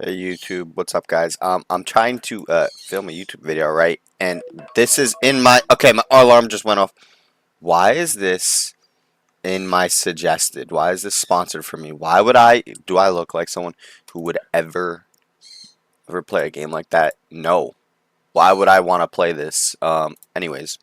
Hey YouTube, what's up guys? I'm trying to film a YouTube video, right? And this is in my my alarm just went off. Why is this in my suggested? Why is this sponsored for me? Why would I look like someone who would ever play a game like that? No. Why would I want to play this? Anyways,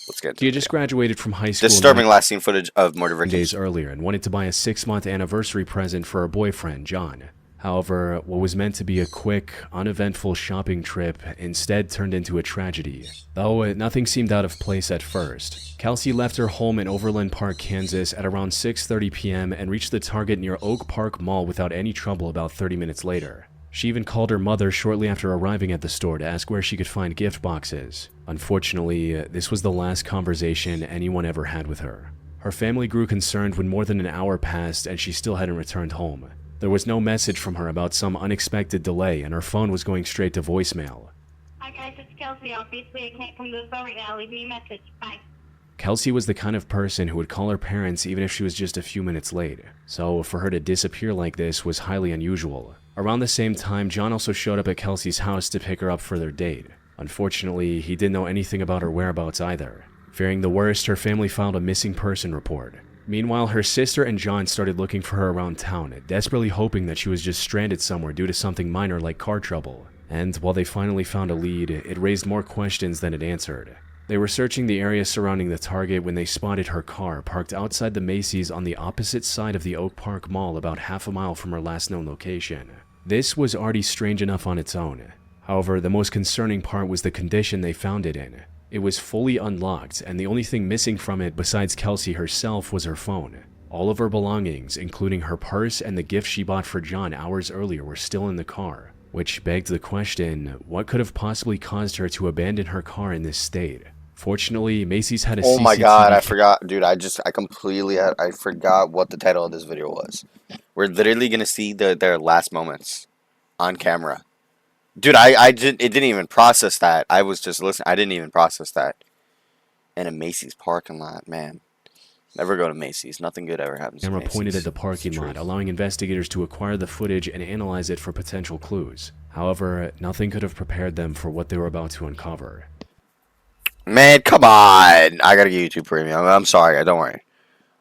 let's get into She the had just video. graduated from high school Disturbing last seen footage of murder 9 days victims. earlier and wanted to buy a 6-month anniversary present for her boyfriend, John. However, what was meant to be a quick, uneventful shopping trip instead turned into a tragedy. Though nothing seemed out of place at first, Kelsey left her home in Overland Park, Kansas at around 6:30 p.m. and reached the Target near Oak Park Mall without any trouble about 30 minutes later. She even called her mother shortly after arriving at the store to ask where she could find gift boxes. Unfortunately, this was the last conversation anyone ever had with her. Her family grew concerned when more than an hour passed and she still hadn't returned home. There was no message from her about some unexpected delay, and her phone was going straight to voicemail. Hi guys, it's Kelsey. Obviously, I can't come to the phone right now. Leave me a message. Bye. Kelsey was the kind of person who would call her parents even if she was just a few minutes late, so for her to disappear like this was highly unusual. Around the same time, John also showed up at Kelsey's house to pick her up for their date. Unfortunately, he didn't know anything about her whereabouts either. Fearing the worst, her family filed a missing person report. Meanwhile, her sister and John started looking for her around town, desperately hoping that she was just stranded somewhere due to something minor like car trouble. And while they finally found a lead, it raised more questions than it answered. They were searching the area surrounding the Target when they spotted her car parked outside the Macy's on the opposite side of the Oak Park Mall about half a mile from her last known location. This was already strange enough on its own. However, the most concerning part was the condition they found it in. It was fully unlocked, and the only thing missing from it besides Kelsey herself was her phone. All of her belongings, including her purse and the gift she bought for John hours earlier, were still in the car, which begged the question, what could have possibly caused her to abandon her car in this state? Fortunately, Macy's had a Oh my CCTV god, I forgot, dude. I forgot what the title of this video was. We're literally gonna see their last moments on camera. Dude, it didn't even process that. I was just listening. I didn't even process that. In a Macy's parking lot, man. Never go to Macy's. Nothing good ever happens to camera Macy's. pointed at the It's parking lot, truth. allowing investigators to acquire the footage and analyze it for potential clues. However, nothing could have prepared them for what they were about to uncover. Man, come on. I gotta get YouTube Premium. I'm sorry. Don't worry.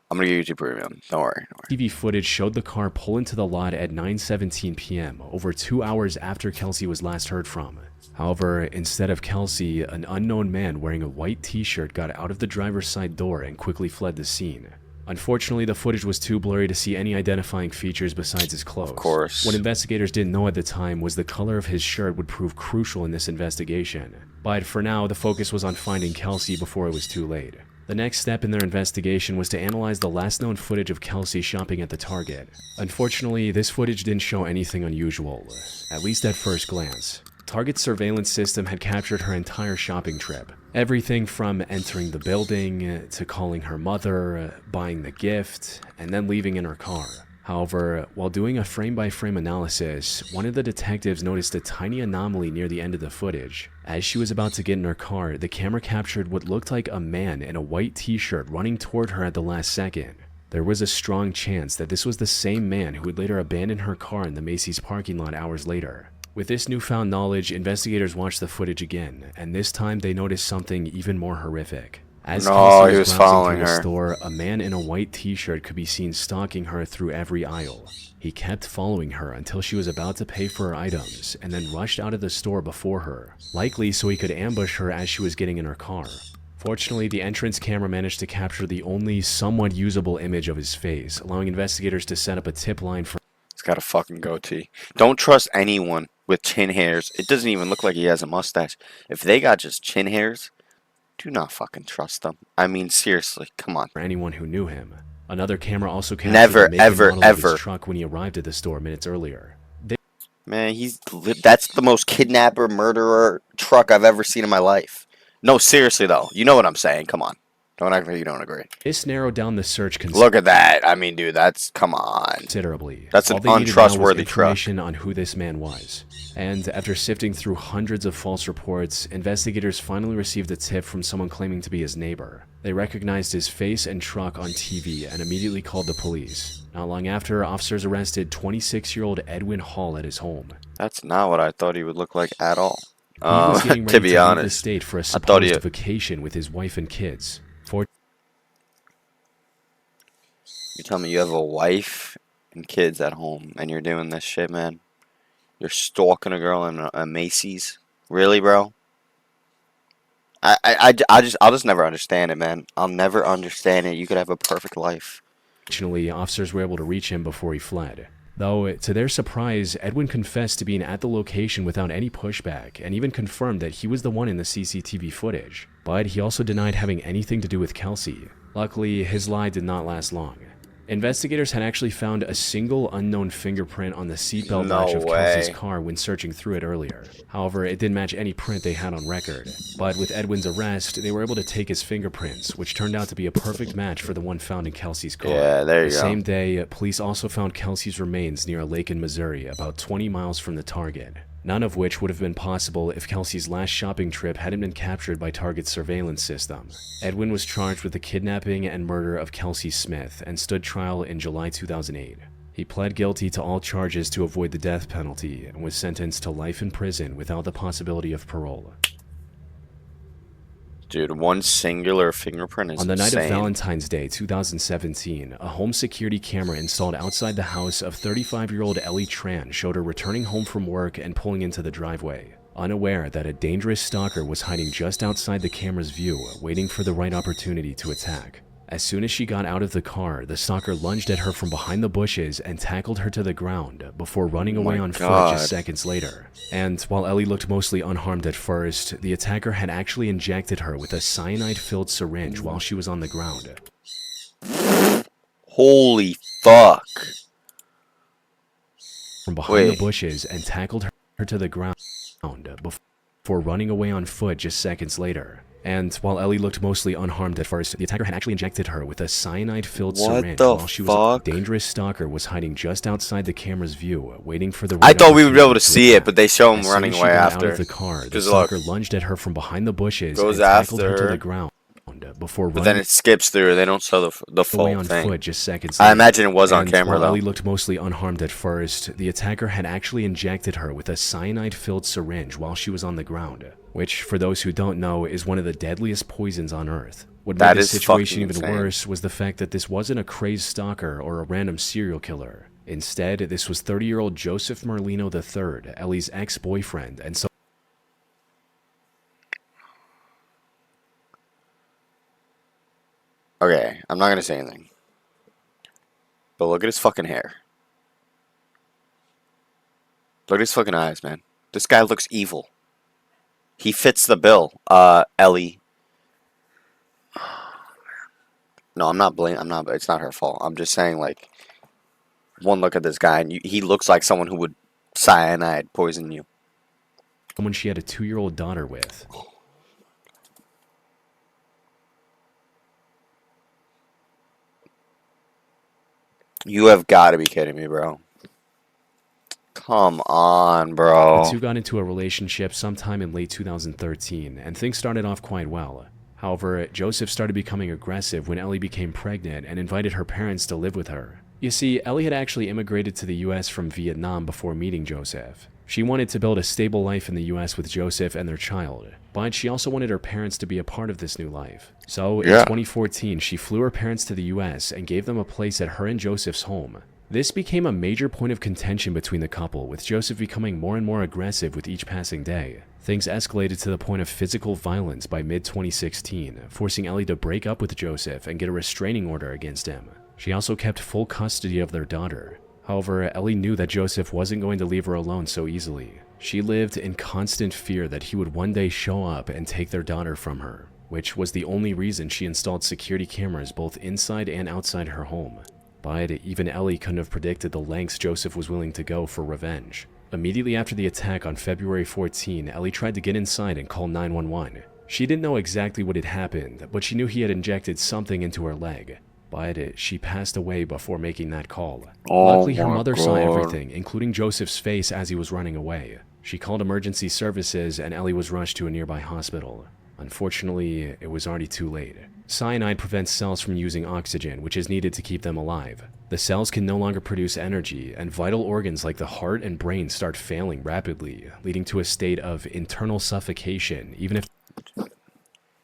I'm gonna get YouTube Premium. Don't worry. TV footage showed the car pull into the lot at 9:17 p.m., over 2 hours after Kelsey was last heard from. However, instead of Kelsey, an unknown man wearing a white t-shirt got out of the driver's side door and quickly fled the scene. Unfortunately, the footage was too blurry to see any identifying features besides his clothes. Of course. What investigators didn't know at the time was the color of his shirt would prove crucial in this investigation. But for now, the focus was on finding Kelsey before it was too late. The next step in their investigation was to analyze the last known footage of Kelsey shopping at the Target. Unfortunately, this footage didn't show anything unusual, at least at first glance. Target's surveillance system had captured her entire shopping trip. Everything from entering the building, to calling her mother, buying the gift, and then leaving in her car. However, while doing a frame-by-frame analysis, one of the detectives noticed a tiny anomaly near the end of the footage. As she was about to get in her car, the camera captured what looked like a man in a white t-shirt running toward her at the last second. There was a strong chance that this was the same man who would later abandon her car in the Macy's parking lot hours later. With this newfound knowledge, investigators watched the footage again, and this time they noticed something even more horrific. As No, Kelsey he was was browsing following through the her. store, a man in a white t-shirt could be seen stalking her through every aisle. He kept following her until she was about to pay for her items, and then rushed out of the store before her, likely so he could ambush her as she was getting in her car. Fortunately, the entrance camera managed to capture the only somewhat usable image of his face, allowing investigators to set up a tip line for He's got a fucking goatee. Don't trust anyone with chin hairs. It doesn't even look like he has a mustache. If they got just chin hairs, do not fucking trust them. I mean, seriously, come on. anyone who knew him. Another camera also captured Never, the make and ever, model of his ever. truck when he arrived at the store minutes earlier. Man, that's the most kidnapper, murderer truck I've ever seen in my life. No, seriously, though. You know what I'm saying. Come on. Don't act like you don't agree. This narrowed down the search Look at that. I mean, dude, come on. considerably. That's an All they needed now was untrustworthy truck. information on who this man was. And after sifting through hundreds of false reports, investigators finally received a tip from someone claiming to be his neighbor. They recognized his face and truck on TV and immediately called the police. Not long after, officers arrested 26-year-old Edwin Hall at his home. That's not what I thought he would look like at all. He was getting To ready be to leave the honest, state for a I thought supposed vacation with his wife and kids. You tell me you have a wife and kids at home and you're doing this shit, man? You're stalking a girl in a Macy's? Really, bro? I'll just never understand it, man. I'll never understand it. You could have a perfect life. Fortunately, officers were able to reach him before he fled. Though, to their surprise, Edwin confessed to being at the location without any pushback and even confirmed that he was the one in the CCTV footage. But he also denied having anything to do with Kelsey. Luckily, his lie did not last long. Investigators had actually found a single unknown fingerprint on the seatbelt latch of Kelsey's car when searching through it earlier. However, it didn't match any print they had on record. But with Edwin's arrest, they were able to take his fingerprints, which turned out to be a perfect match for the one found in Kelsey's car. Yeah, there you go. The same day, police also found Kelsey's remains near a lake in Missouri, about 20 miles from the target. None of which would have been possible if Kelsey's last shopping trip hadn't been captured by Target's surveillance system. Edwin was charged with the kidnapping and murder of Kelsey Smith and stood trial in July 2008. He pled guilty to all charges to avoid the death penalty and was sentenced to life in prison without the possibility of parole. Dude, one singular fingerprint is On the night insane. of Valentine's Day 2017, a home security camera installed outside the house of 35-year-old Ellie Tran showed her returning home from work and pulling into the driveway, unaware that a dangerous stalker was hiding just outside the camera's view, waiting for the right opportunity to attack. As soon as she got out of the car, the stalker lunged at her from behind the bushes and tackled her to the ground before running away on foot just seconds later. And while Ellie looked mostly unharmed at first, the attacker had actually injected her with a cyanide-filled syringe while she was on the ground. Holy fuck. From behind the bushes and tackled her to the ground before running away on foot just seconds later. And while Ellie looked mostly unharmed at first, the attacker had actually injected her with a cyanide-filled syringe while she was. A dangerous stalker was hiding just outside the camera's view, waiting for the right I thought we would be able to see it, but they show him running away after. after. Out of the car, the stalker lunged at her from behind the bushes and Goes tackled after her to the ground before but then it skips through. They don't show the full away on thing. Foot just seconds I later. imagine it was on camera while though. Ellie looked mostly unharmed at first, the attacker had actually injected her with a cyanide-filled syringe while she was on the ground, which, for those who don't know, is one of the deadliest poisons on Earth. What made the situation even worse was the fact that this wasn't a crazed stalker or a random serial killer. Instead, this was 30-year-old Joseph Merlino III, Ellie's ex-boyfriend, and so. Okay, I'm not gonna say anything. But look at his fucking hair. Look at his fucking eyes, man. This guy looks evil. He fits the bill, Ellie. No, I'm not it's not her fault. I'm just saying, like, one look at this guy, and he looks like someone who would cyanide poison you. Someone she had a 2-year-old daughter with. You have got to be kidding me, bro. Come on, bro. The two got into a relationship sometime in late 2013, and things started off quite well. However, Joseph started becoming aggressive when Ellie became pregnant and invited her parents to live with her. You see, Ellie had actually immigrated to the US from Vietnam before meeting Joseph. She wanted to build a stable life in the US with Joseph and their child, but she also wanted her parents to be a part of this new life. So, in 2014, she flew her parents to the US and gave them a place at her and Joseph's home. This became a major point of contention between the couple, with Joseph becoming more and more aggressive with each passing day. Things escalated to the point of physical violence by mid-2016, forcing Ellie to break up with Joseph and get a restraining order against him. She also kept full custody of their daughter. However, Ellie knew that Joseph wasn't going to leave her alone so easily. She lived in constant fear that he would one day show up and take their daughter from her, which was the only reason she installed security cameras both inside and outside her home. But even Ellie couldn't have predicted the lengths Joseph was willing to go for revenge. Immediately after the attack on February 14, Ellie tried to get inside and call 911. She didn't know exactly what had happened, but she knew he had injected something into her leg. But she passed away before making that call. Luckily, her mother saw everything, including Joseph's face as he was running away. She called emergency services and Ellie was rushed to a nearby hospital. Unfortunately, it was already too late. Cyanide prevents cells from using oxygen, which is needed to keep them alive. The cells can no longer produce energy, and vital organs like the heart and brain start failing rapidly, leading to a state of internal suffocation, even if...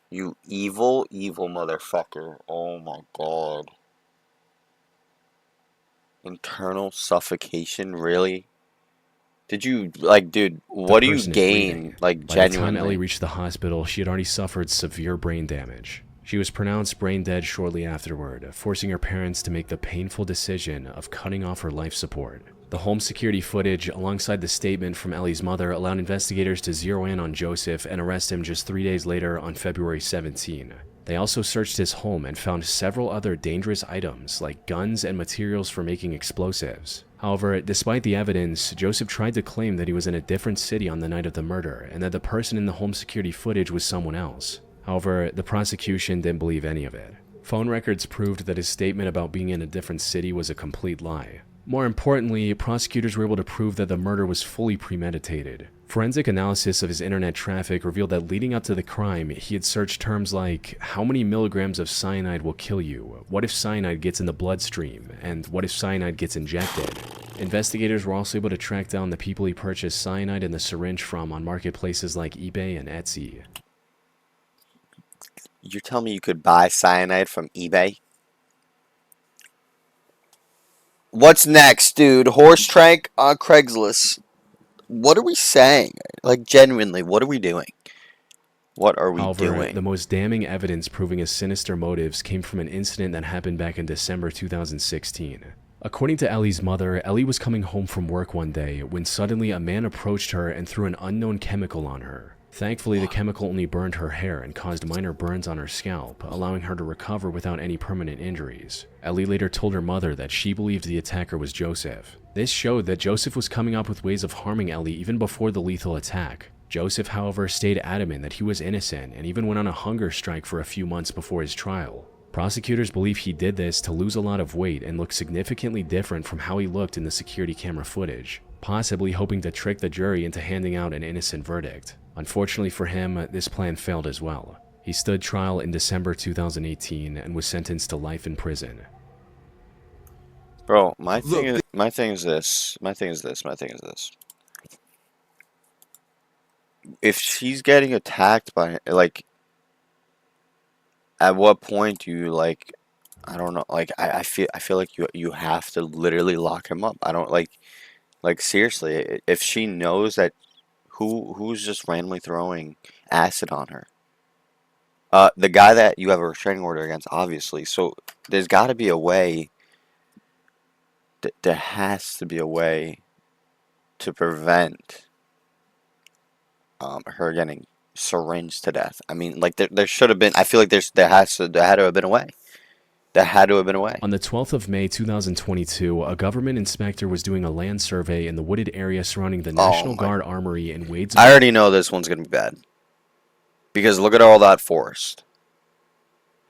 You evil, evil motherfucker. Oh my god. Internal suffocation, really? Did you, like, dude, what do you gain, like, By the time Ellie genuinely? reached the hospital, she had already suffered severe brain damage. She was pronounced brain dead shortly afterward, forcing her parents to make the painful decision of cutting off her life support. The home security footage, alongside the statement from Ellie's mother, allowed investigators to zero in on Joseph and arrest him just 3 days later on February 17. They also searched his home and found several other dangerous items like guns and materials for making explosives. However, despite the evidence, Joseph tried to claim that he was in a different city on the night of the murder and that the person in the home security footage was someone else. However, the prosecution didn't believe any of it. Phone records proved that his statement about being in a different city was a complete lie. More importantly, prosecutors were able to prove that the murder was fully premeditated. Forensic analysis of his internet traffic revealed that leading up to the crime, he had searched terms like, how many milligrams of cyanide will kill you? What if cyanide gets in the bloodstream? And what if cyanide gets injected? Investigators were also able to track down the people he purchased cyanide and the syringe from on marketplaces like eBay and Etsy. You're telling me you could buy cyanide from eBay? What's next, dude? Horse trank on Craigslist. What are we saying? Like, genuinely, what are we doing? What are we However, doing? the most damning evidence proving his sinister motives came from an incident that happened back in December 2016. According to Ellie's mother, Ellie was coming home from work one day when suddenly a man approached her and threw an unknown chemical on her. Thankfully, the chemical only burned her hair and caused minor burns on her scalp, allowing her to recover without any permanent injuries. Ellie later told her mother that she believed the attacker was Joseph. This showed that Joseph was coming up with ways of harming Ellie even before the lethal attack. Joseph, however, stayed adamant that he was innocent and even went on a hunger strike for a few months before his trial. Prosecutors believe he did this to lose a lot of weight and look significantly different from how he looked in the security camera footage, possibly hoping to trick the jury into handing out an innocent verdict. Unfortunately for him, this plan failed as well. He stood trial in December 2018 and was sentenced to life in prison. Bro, my thing is this. If she's getting attacked by, like, at what point do you, like, I don't know, like, I feel like you have to literally lock him up. I don't, like, seriously, if she knows that who's just randomly throwing acid on her? The guy that you have a restraining order against, obviously. So there's got to be a way. There has to be a way to prevent her getting syringed to death. I mean, like, there should have been. I feel like there had to have been a way. There had to have been a way. On the 12th of May 2022, a government inspector was doing a land survey in the wooded area surrounding the National Guard Armory in Wadesboro. I already know this one's going to be bad. Because look at all that forest.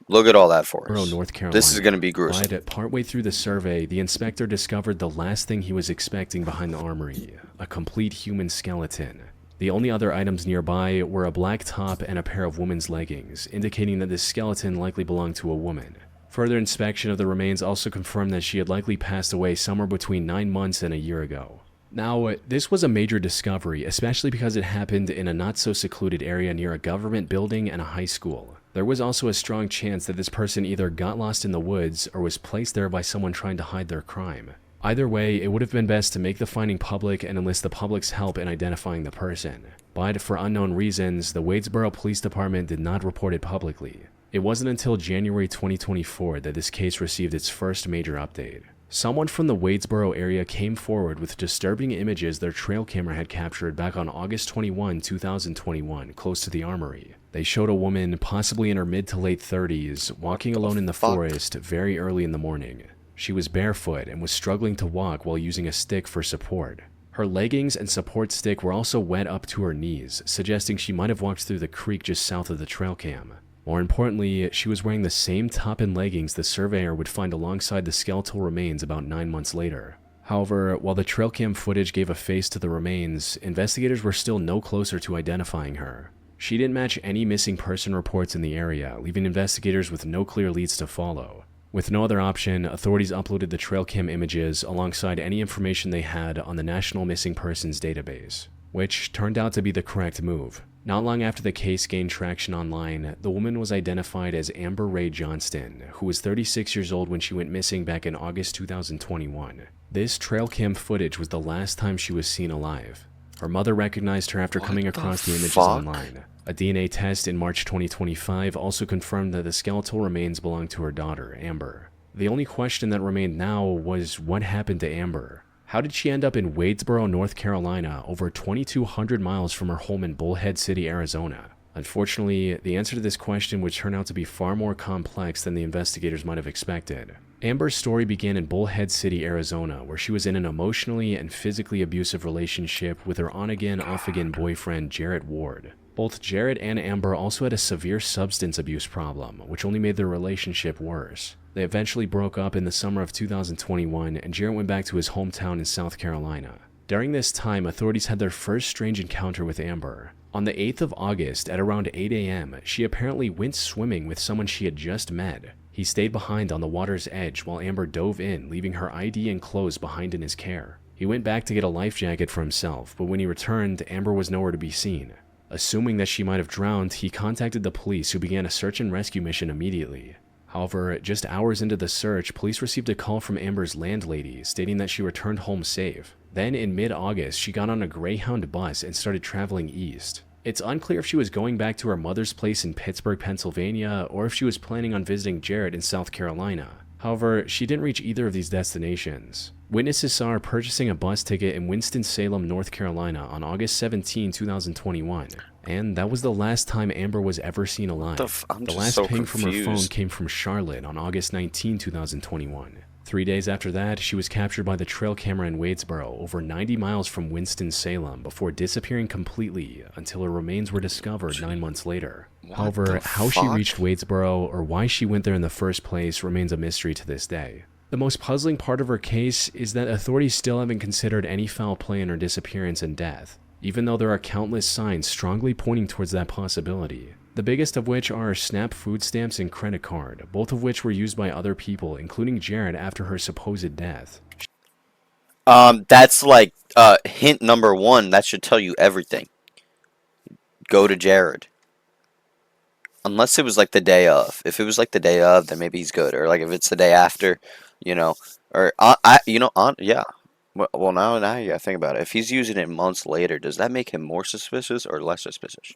Look at all that forest. North Carolina. This is going to be gruesome. But partway through the survey, the inspector discovered the last thing he was expecting behind the armory, a complete human skeleton. The only other items nearby were a black top and a pair of women's leggings, indicating that this skeleton likely belonged to a woman. Further inspection of the remains also confirmed that she had likely passed away somewhere between 9 months and a year ago. Now, this was a major discovery, especially because it happened in a not-so-secluded area near a government building and a high school. There was also a strong chance that this person either got lost in the woods or was placed there by someone trying to hide their crime. Either way, it would have been best to make the finding public and enlist the public's help in identifying the person. But for unknown reasons, the Wadesboro Police Department did not report it publicly. It wasn't until January 2024 that this case received its first major update. Someone from the Wadesboro area came forward with disturbing images their trail camera had captured back on August 21, 2021, close to the armory. They showed a woman, possibly in her mid to late 30s, walking alone in the forest very early in the morning. She was barefoot and was struggling to walk while using a stick for support. Her leggings and support stick were also wet up to her knees, suggesting she might have walked through the creek just south of the trail cam. More importantly, she was wearing the same top and leggings the surveyor would find alongside the skeletal remains about 9 months later. However, while the trail cam footage gave a face to the remains, investigators were still no closer to identifying her. She didn't match any missing person reports in the area, leaving investigators with no clear leads to follow. With no other option, authorities uploaded the trail cam images alongside any information they had on the National Missing Persons database, which turned out to be the correct move. Not long after the case gained traction online, the woman was identified as Amber Johnston, who was 36 years old when she went missing back in August 2021. This trail cam footage was the last time she was seen alive. Her mother recognized her after coming across the images online. A DNA test in March 2025 also confirmed that the skeletal remains belonged to her daughter, Amber. The only question that remained now was what happened to Amber? How did she end up in Wadesboro, North Carolina, over 2,200 miles from her home in Bullhead City, Arizona? Unfortunately, the answer to this question would turn out to be far more complex than the investigators might have expected. Amber's story began in Bullhead City, Arizona, where she was in an emotionally and physically abusive relationship with her on-again, off-again boyfriend, Jarrett Ward. Both Jarrett and Amber also had a severe substance abuse problem, which only made their relationship worse. They eventually broke up in the summer of 2021, and Jarrett went back to his hometown in South Carolina. During this time, authorities had their first strange encounter with Amber. On the 8th of August, at around 8 a.m., she apparently went swimming with someone she had just met. He stayed behind on the water's edge while Amber dove in, leaving her ID and clothes behind in his care. He went back to get a life jacket for himself, but when he returned, Amber was nowhere to be seen. Assuming that she might have drowned, he contacted the police, who began a search and rescue mission immediately. However, just hours into the search, police received a call from Amber's landlady stating that she returned home safe. Then, in mid-August, she got on a Greyhound bus and started traveling east. It's unclear if she was going back to her mother's place in Pittsburgh, Pennsylvania, or if she was planning on visiting Jarrett in South Carolina. However, she didn't reach either of these destinations. Witnesses saw her purchasing a bus ticket in Winston-Salem, North Carolina on August 17, 2021. And that was the last time Amber was ever seen alive. The last ping from her phone came from Charlotte on August 19, 2021. 3 days after that, she was captured by the trail camera in Wadesboro, over 90 miles from Winston-Salem, before disappearing completely until her remains were discovered 9 months later. However, how she reached Wadesboro or why she went there in the first place remains a mystery to this day. The most puzzling part of her case is that authorities still haven't considered any foul play in her disappearance and death, even though there are countless signs strongly pointing towards that possibility. The biggest of which are her SNAP food stamps and credit card, both of which were used by other people, including Jarrett, after her supposed death. That's like hint number one. That should tell you everything. Go to Jared. Unless it was like the day of. If it was like the day of, then maybe he's good. Or like if it's the day after, or yeah. Well, now you gotta think about it. If he's using it months later, does that make him more suspicious or less suspicious?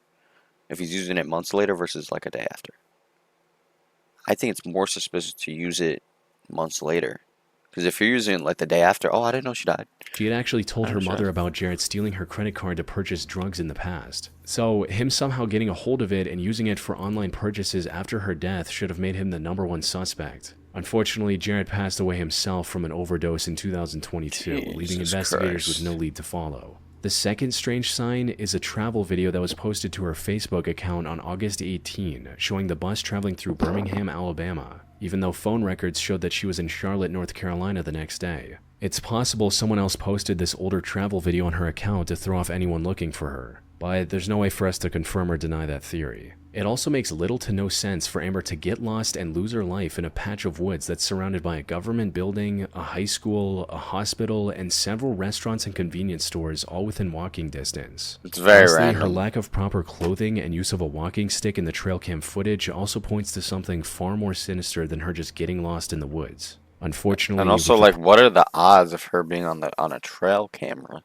If he's using it months later versus like a day after, I think it's more suspicious to use it months later. Because if you're using it like the day after, oh, I didn't know she died. She had actually told her mother about Jarrett stealing her credit card to purchase drugs in the past. So him somehow getting a hold of it and using it for online purchases after her death should have made him the #1 suspect. Unfortunately, Jarrett passed away himself from an overdose in 2022, leaving investigators with no lead to follow. The second strange sign is a travel video that was posted to her Facebook account on August 18, showing the bus traveling through Birmingham, Alabama, even though phone records showed that she was in Charlotte, North Carolina the next day. It's possible someone else posted this older travel video on her account to throw off anyone looking for her, but there's no way for us to confirm or deny that theory. It also makes little to no sense for Amber to get lost and lose her life in a patch of woods that's surrounded by a government building, a high school, a hospital, and several restaurants and convenience stores all within walking distance. It's very Honestly, random. her lack of proper clothing and use of a walking stick in the trail cam footage also points to something far more sinister than her just getting lost in the woods. Unfortunately, And also, like, what are the odds of her being on a trail camera?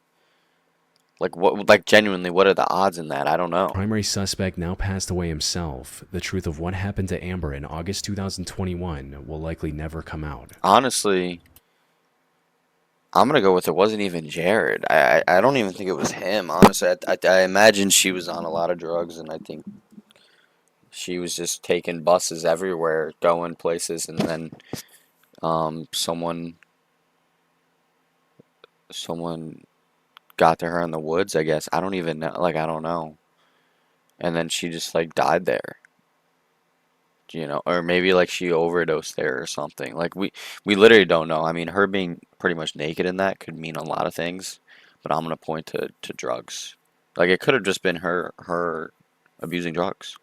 Like, genuinely, what are the odds in that? I don't know. Primary suspect now passed away himself. The truth of what happened to Amber in August 2021 will likely never come out. Honestly, I'm gonna go with it wasn't even Jared. I don't even think it was him. Honestly, I imagine she was on a lot of drugs, and I think she was just taking buses everywhere, going places, and then someone got to her in the woods, I guess. I don't even know. Like, I don't know. And then she just, like, died there. Or maybe, like, she overdosed there or something. Like, we literally don't know. I mean, her being pretty much naked in that could mean a lot of things. But I'm going to point to drugs. Like, it could have just been her abusing drugs.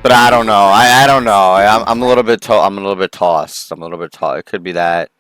But I don't know. I don't know. I'm a little bit I'm a little bit tossed. I'm a little bit tossed. It could be that.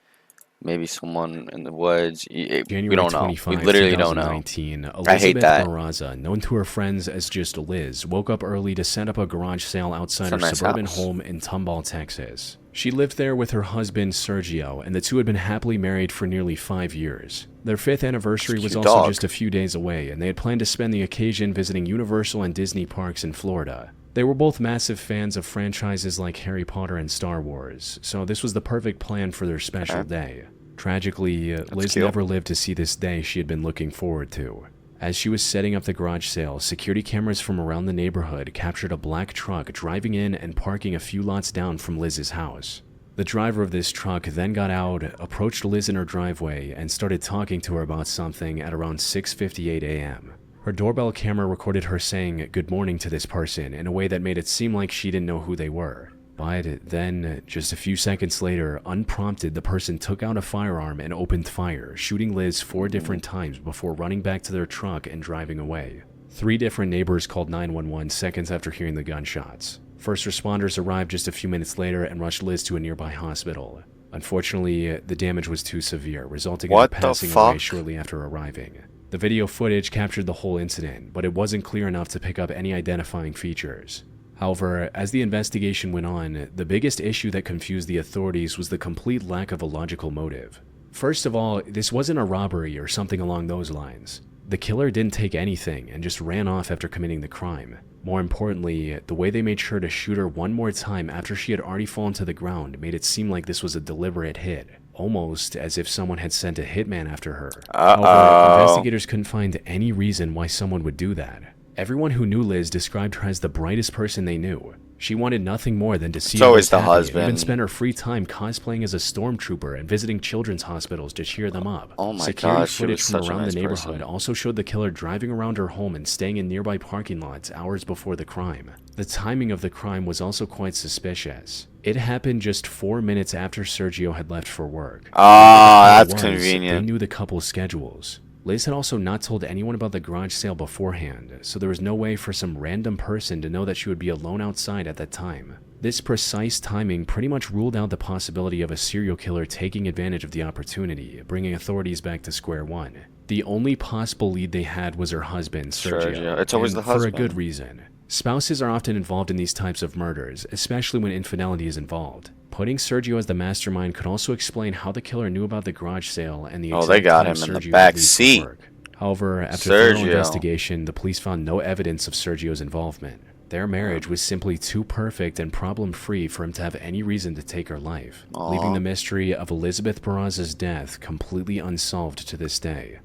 Maybe someone in the woods. We January don't know. 25, We literally don't know. 2019, I hate Elizabeth that. Morazza, known to her friends as just Liz, woke up early to set up a garage sale outside It's a her nice suburban house. home in Tomball, Texas. She lived there with her husband, Sergio, and the two had been happily married for nearly 5 years. Their 5th anniversary was cute also dog. just a few days away, and they had planned to spend the occasion visiting Universal and Disney parks in Florida. They were both massive fans of franchises like Harry Potter and Star Wars, so this was the perfect plan for their special day. Tragically, Liz cute. never lived to see this day she had been looking forward to. As she was setting up the garage sale, security cameras from around the neighborhood captured a black truck driving in and parking a few lots down from Liz's house. The driver of this truck then got out, approached Liz in her driveway, and started talking to her about something at around 6:58 a.m. Her doorbell camera recorded her saying good morning to this person in a way that made it seem like she didn't know who they were. But then, just a few seconds later, unprompted, the person took out a firearm and opened fire, shooting Liz 4 different times before running back to their truck and driving away. 3 different neighbors called 911 seconds after hearing the gunshots. First responders arrived just a few minutes later and rushed Liz to a nearby hospital. Unfortunately, the damage was too severe, resulting in her What the passing away fuck? shortly after arriving. The video footage captured the whole incident, but it wasn't clear enough to pick up any identifying features. However, as the investigation went on, the biggest issue that confused the authorities was the complete lack of a logical motive. First of all, this wasn't a robbery or something along those lines. The killer didn't take anything and just ran off after committing the crime. More importantly, the way they made sure to shoot her one more time after she had already fallen to the ground made it seem like this was a deliberate hit, almost as if someone had sent a hitman after her. However, investigators couldn't find any reason why someone would do that. Everyone who knew Liz described her as the brightest person they knew. She wanted nothing more than to see It's always Liz the happy, and husband. even spent her free time cosplaying as a stormtrooper and visiting children's hospitals to cheer them up. Oh my Security God, she footage was from such a around nice the neighborhood person. also showed the killer driving around her home and staying in nearby parking lots hours before the crime. The timing of the crime was also quite suspicious. It happened just 4 minutes after Sergio had left for work. Ah, It that's was, convenient. They knew the couple's schedules. Liz had also not told anyone about the garage sale beforehand, so there was no way for some random person to know that she would be alone outside at that time. This precise timing pretty much ruled out the possibility of a serial killer taking advantage of the opportunity, bringing authorities back to square one. The only possible lead they had was her husband, Sergio. It's always and the for a husband. good reason. Spouses are often involved in these types of murders, especially when infidelity is involved. Putting Sergio as the mastermind could also explain how the killer knew about the garage sale and the Oh, exact they got time him in the Sergio back would leave for seat. work. However, after thorough Sergio. investigation, the police found no evidence of Sergio's involvement. Their marriage was simply too perfect and problem-free for him to have any reason to take her life, leaving the mystery of Elizabeth Morazza's death completely unsolved to this day.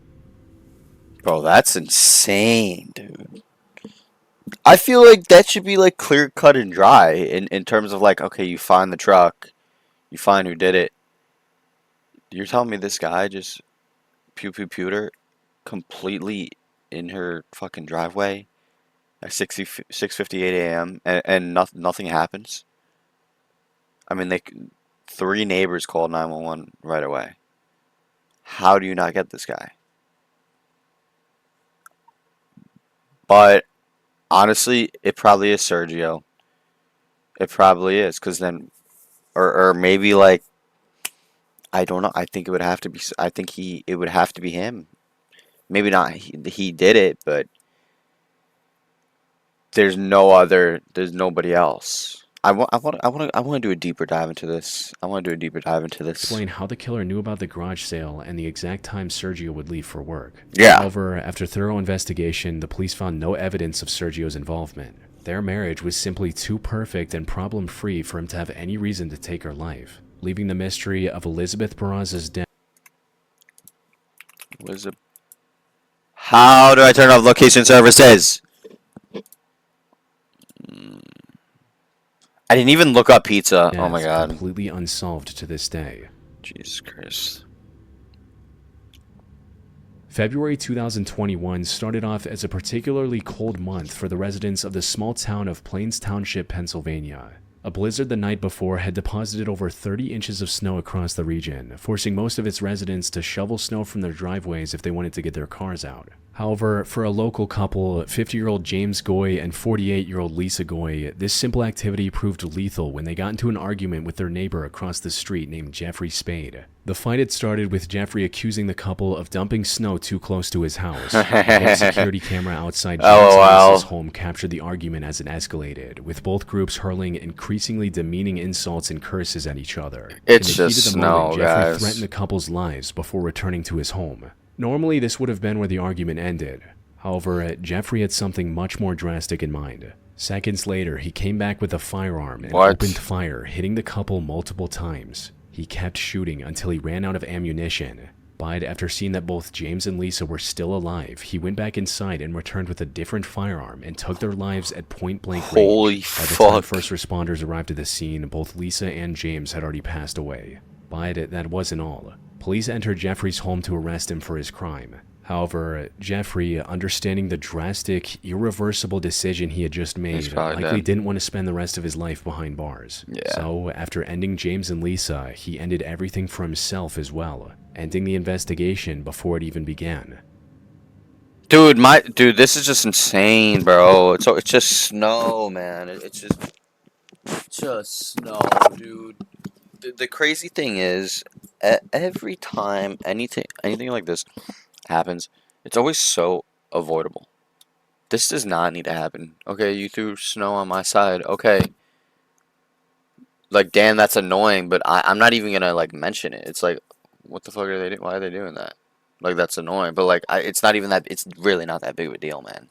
Bro, that's insane, dude. I feel like that should be like clear cut and dry in terms of like, okay, you find the truck, you find who did it. You're telling me this guy just pewed her completely in her fucking driveway at 6:58 a.m. and nothing happens? I mean, 3 neighbors called 911 right away. How do you not get this guy? But honestly, it probably is Sergio. It probably is, because then, or maybe like, I don't know. I think it would have to be. I think it would have to be him. Maybe not. He did it, but there's nobody else. I want to do a deeper dive into this. Explain how the killer knew about the garage sale and the exact time Sergio would leave for work. Yeah. However, after thorough investigation, the police found no evidence of Sergio's involvement. Their marriage was simply too perfect and problem-free for him to have any reason to take her life, leaving the mystery of Elizabeth Morazza's death. How do I turn off location services? I didn't even look up pizza. Oh my god. Completely unsolved to this day. Jesus Christ. February 2021 started off as a particularly cold month for the residents of the small town of Plains Township, Pennsylvania. A blizzard the night before had deposited over 30 inches of snow across the region, forcing most of its residents to shovel snow from their driveways if they wanted to get their cars out. However, for a local couple, 50-year-old James Goy and 48-year-old Lisa Goy, this simple activity proved lethal when they got into an argument with their neighbor across the street named Jeffrey Spade. The fight had started with Jeffrey accusing the couple of dumping snow too close to his house. A home security camera outside James and Lisa's home captured the argument as it escalated, with both groups hurling increasingly demeaning insults and curses at each other. It's just snow, Jeffrey guys. threatened the couple's lives before returning to his home. Normally, this would have been where the argument ended. However, Jeffrey had something much more drastic in mind. Seconds later, he came back with a firearm and opened fire, hitting the couple multiple times. He kept shooting until he ran out of ammunition. But after seeing that both James and Lisa were still alive, he went back inside and returned with a different firearm and took their lives at point-blank range. Holy fuck. By the time first responders arrived at the scene, both Lisa and James had already passed away. But that wasn't all. Police entered Jeffrey's home to arrest him for his crime. However, Jeffrey, understanding the drastic, irreversible decision he had just made, likely didn't want to spend the rest of his life behind bars. Yeah. So, after ending James and Lisa, he ended everything for himself as well, ending the investigation before it even began. Dude, this is just insane, bro. It's just snow, man. It's just snow, dude. The crazy thing is, every time anything like this happens, it's always so avoidable. This does not need to happen. Okay, you threw snow on my side. Okay. Like, damn, that's annoying, but I'm not even gonna, like, mention it. It's like, what the fuck are they doing? Why are they doing that? Like, that's annoying. But, like, it's not even that, it's really not that big of a deal, man.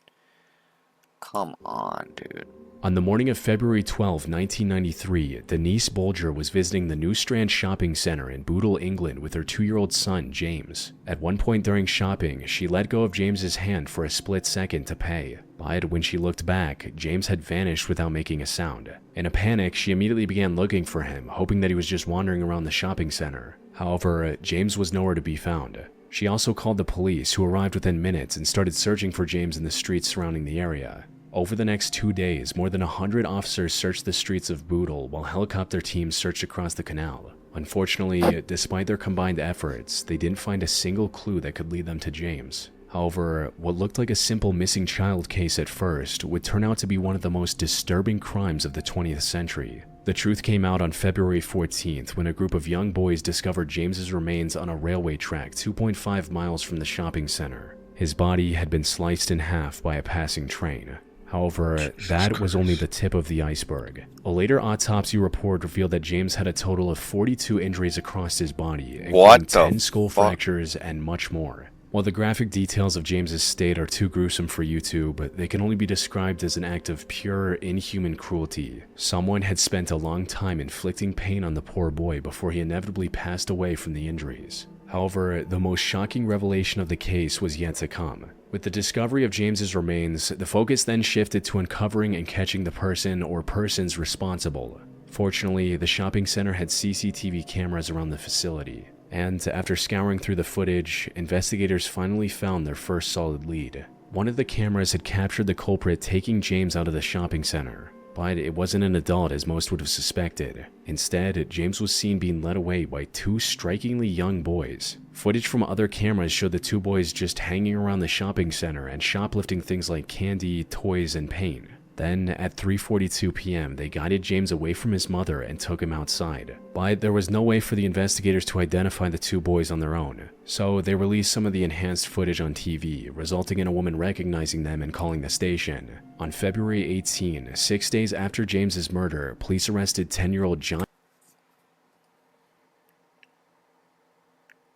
Come on, dude. On the morning of February 12, 1993, Denise Bulger was visiting the New Strand Shopping Center in Bootle, England with her 2-year-old son, James. At one point during shopping, she let go of James's hand for a split second to pay. But when she looked back, James had vanished without making a sound. In a panic, she immediately began looking for him, hoping that he was just wandering around the shopping center. However, James was nowhere to be found. She also called the police, who arrived within minutes and started searching for James in the streets surrounding the area. Over the next 2 days, more than 100 officers searched the streets of Bootle while helicopter teams searched across the canal. Unfortunately, despite their combined efforts, they didn't find a single clue that could lead them to James. However, what looked like a simple missing child case at first would turn out to be one of the most disturbing crimes of the 20th century. The truth came out on February 14th when a group of young boys discovered James's remains on a railway track 2.5 miles from the shopping center. His body had been sliced in half by a passing train. However, that was only the tip of the iceberg. A later autopsy report revealed that James had a total of 42 injuries across his body, including 10 skull fractures and much more. While the graphic details of James's state are too gruesome for YouTube, they can only be described as an act of pure, inhuman cruelty. Someone had spent a long time inflicting pain on the poor boy before he inevitably passed away from the injuries. However, the most shocking revelation of the case was yet to come. With the discovery of James's remains, the focus then shifted to uncovering and catching the person or persons responsible. Fortunately, the shopping center had CCTV cameras around the facility, and after scouring through the footage, investigators finally found their first solid lead. One of the cameras had captured the culprit taking James out of the shopping center, but it wasn't an adult as most would have suspected. Instead, James was seen being led away by 2 strikingly young boys. Footage from other cameras showed the 2 boys just hanging around the shopping center and shoplifting things like candy, toys, and paint. Then, at 3:42 p.m., they guided James away from his mother and took him outside. But there was no way for the investigators to identify the 2 boys on their own, so they released some of the enhanced footage on TV, resulting in a woman recognizing them and calling the station. On February 18, 6 days after James's murder, police arrested 10-year-old John.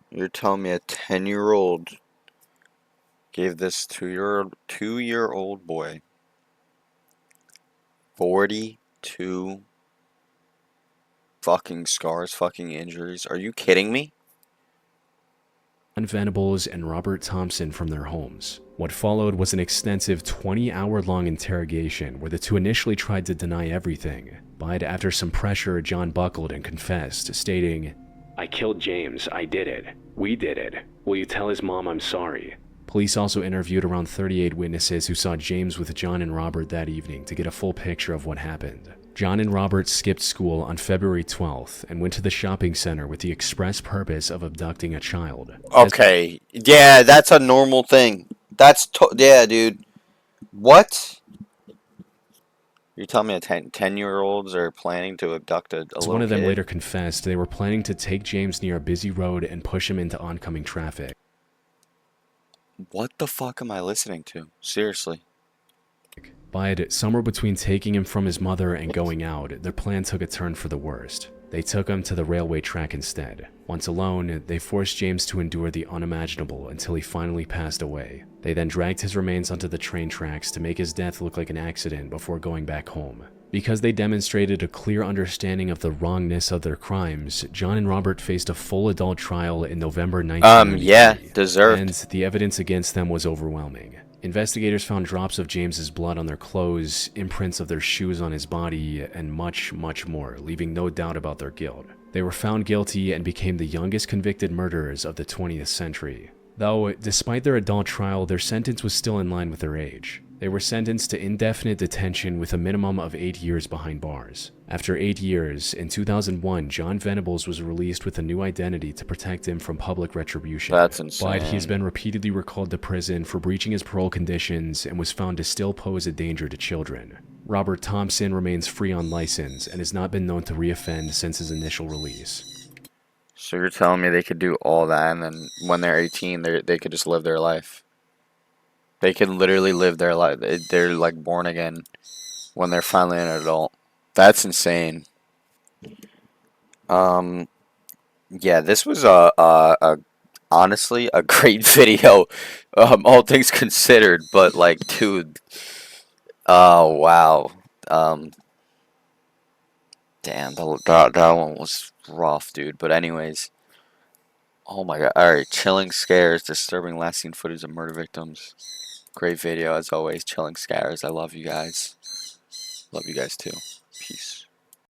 You're telling me a 10-year-old gave this 2-year-old boy 42 fucking scars, fucking injuries? Are you kidding me? Venables and Robert Thompson from their homes. What followed was an extensive 20-hour-long interrogation where the 2 initially tried to deny everything, but after some pressure, John buckled and confessed, stating, "I killed James, I did it. We did it. Will you tell his mom I'm sorry?" Police also interviewed around 38 witnesses who saw James with John and Robert that evening to get a full picture of what happened. John and Robert skipped school on February 12th and went to the shopping center with the express purpose of abducting a child. Okay, yeah, that's a normal thing. Yeah, dude. What? You're telling me 10-year-olds are planning to abduct a As little one of them kid? later confessed, they were planning to take James near a busy road and push him into oncoming traffic. What the fuck am I listening to? Seriously. But somewhere between taking him from his mother and going out, their plan took a turn for the worst. They took him to the railway track instead. Once alone, they forced James to endure the unimaginable until he finally passed away. They then dragged his remains onto the train tracks to make his death look like an accident before going back home. Because they demonstrated a clear understanding of the wrongness of their crimes, John and Robert faced a full adult trial in November 1993. Yeah, deserved. And the evidence against them was overwhelming. Investigators found drops of James's blood on their clothes, imprints of their shoes on his body, and much, much more, leaving no doubt about their guilt. They were found guilty and became the youngest convicted murderers of the 20th century. Though, despite their adult trial, their sentence was still in line with their age. They were sentenced to indefinite detention with a minimum of 8 years behind bars. After 8 years, in 2001, John Venables was released with a new identity to protect him from public retribution. That's insane. But he's been repeatedly recalled to prison for breaching his parole conditions and was found to still pose a danger to children. Robert Thompson remains free on license and has not been known to reoffend since his initial release. So you're telling me they could do all that, and then when they're 18, they could just live their life? They can literally live their life. They're like born again when they're finally an adult. That's insane. Yeah, this was honestly a great video, all things considered. But like, dude, oh wow, damn, that one was rough, dude. But anyways, oh my god, all right, chilling scares, disturbing last seen footage of murder victims. Great video as always, chilling scares. I love you guys. Love you guys too. Peace.